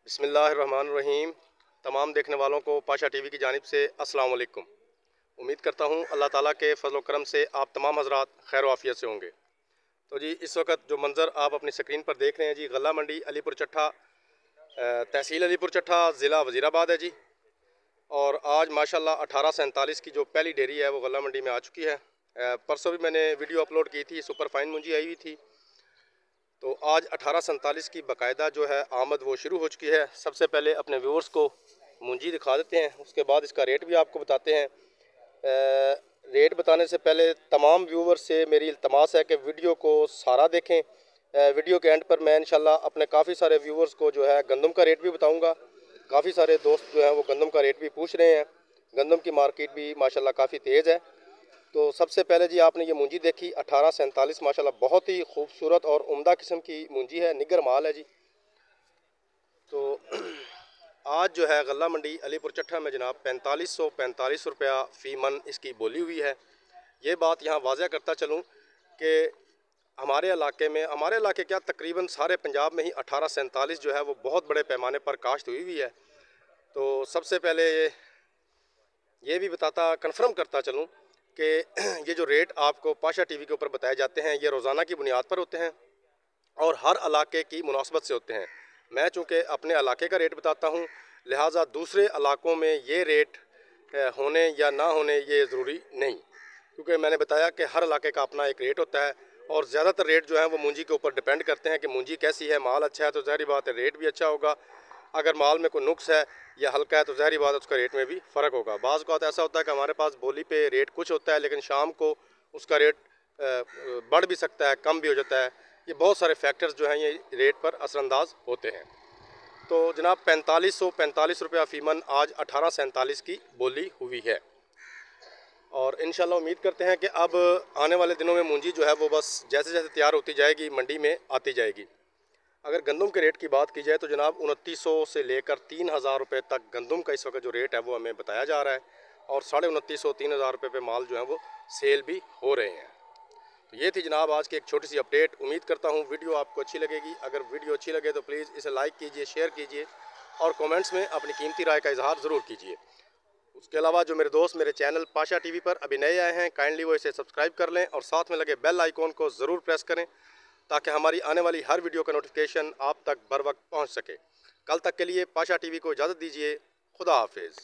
बिस्मिल्लाहिर्रहमानिर्रहीम। तमाम देखने वालों को पाशा टीवी की जानिब से अस्सलाम वालेकुम। उम्मीद करता हूँ अल्लाह ताला के फजल करम से आप तमाम हजरात खैर आफियत से होंगे। तो जी इस वक्त जो मंज़र आप अपनी स्क्रीन पर देख रहे हैं जी, गला मंडी अलीपुर चट्ठा, तहसील अलीपुर चट्ठा, ज़िला वज़ीराबाद है जी। और आज माशाल्लाह 1847 की जो पहली डेयरी है वो गला मंडी में आ चुकी है। परसों भी मैंने वीडियो अपलोड की थी, सुपर फाइन मुंजी आई हुई थी। तो आज 1847 की बाकायदा जो है आमद वो शुरू हो चुकी है। सबसे पहले अपने व्यूअर्स को मुंजी दिखा देते हैं, उसके बाद इसका रेट भी आपको बताते हैं। रेट बताने से पहले तमाम व्यूअर्स से मेरी इल्तमास है कि वीडियो को सारा देखें। वीडियो के एंड पर मैं इंशाल्लाह अपने काफ़ी सारे व्यूअर्स को जो है गंदम का रेट भी बताऊंगा। काफ़ी सारे दोस्त जो हैं वो गंदम का रेट भी पूछ रहे हैं। गंदम की मार्केट भी माशाल्लाह काफ़ी तेज़ है। तो सबसे पहले जी आपने ये मूंजी देखी 1847, माशाल्लाह बहुत ही खूबसूरत और उम्दा किस्म की मूंजी है, निगर माल है जी। तो आज जो है गला मंडी अलीपुर चट्ठा में जनाब 4545 रुपया फ़ी मन इसकी बोली हुई है। ये बात यहाँ वाज़ह करता चलूँ कि हमारे इलाके क्या तकरीबन सारे पंजाब में ही 1847 जो है वो बहुत बड़े पैमाने पर काश्त हुई है। तो सबसे पहले ये भी बताता कन्फर्म करता चलूँ कि ये जो रेट आपको पाशा टीवी के ऊपर बताए जाते हैं ये रोज़ाना की बुनियाद पर होते हैं और हर इलाके की मुनासबत से होते हैं। मैं चूँकि अपने इलाके का रेट बताता हूँ, लिहाजा दूसरे इलाकों में ये रेट होने या ना होने ये ज़रूरी नहीं, क्योंकि मैंने बताया कि हर इलाके का अपना एक रेट होता है और ज़्यादातर रेट जो है वो मूंजी के ऊपर डिपेंड करते हैं कि मूंजी कैसी है। माल अच्छा है तो ज़ाहिर बात है रेट भी अच्छा होगा, अगर माल में कोई नुक्स है या हल्का है तो ज़ाहिर बात है उसका रेट में भी फ़र्क होगा। बाज़ का ऐसा होता है कि हमारे पास बोली पे रेट कुछ होता है लेकिन शाम को उसका रेट बढ़ भी सकता है, कम भी हो जाता है। ये बहुत सारे फैक्टर्स जो हैं ये रेट पर असरअंदाज होते हैं। तो जनाब 4545 रुपया फ़ी मन आज 1847 की बोली हुई है और इंशाल्लाह उम्मीद करते हैं कि अब आने वाले दिनों में मूंजी जो है वो बस जैसे जैसे तैयार होती जाएगी मंडी में आती जाएगी। अगर गंदम के रेट की बात की जाए तो जनाब 2900 से लेकर 3000 रुपये तक गंदम का इस वक्त जो रेट है वो हमें बताया जा रहा है और 2950 3000 रुपये पे माल जो है वो सेल भी हो रहे हैं। तो ये थी जनाब आज की एक छोटी सी अपडेट। उम्मीद करता हूँ वीडियो आपको अच्छी लगेगी। अगर वीडियो अच्छी लगे तो प्लीज़ इसे लाइक कीजिए, शेयर कीजिए और कमेंट्स में अपनी कीमती राय का इजहार ज़रूर कीजिए। उसके अलावा जो मेरे दोस्त मेरे चैनल पाशा टीवी पर अभी नए आए हैं, काइंडली वो इसे सब्सक्राइब कर लें और साथ में लगे बेल आइकॉन को ज़रूर प्रेस करें ताकि हमारी आने वाली हर वीडियो का नोटिफिकेशन आप तक बर वक्त पहुँच सके। कल तक के लिए पाशा टीवी को इजाज़त दीजिए। खुदा हाफिज़।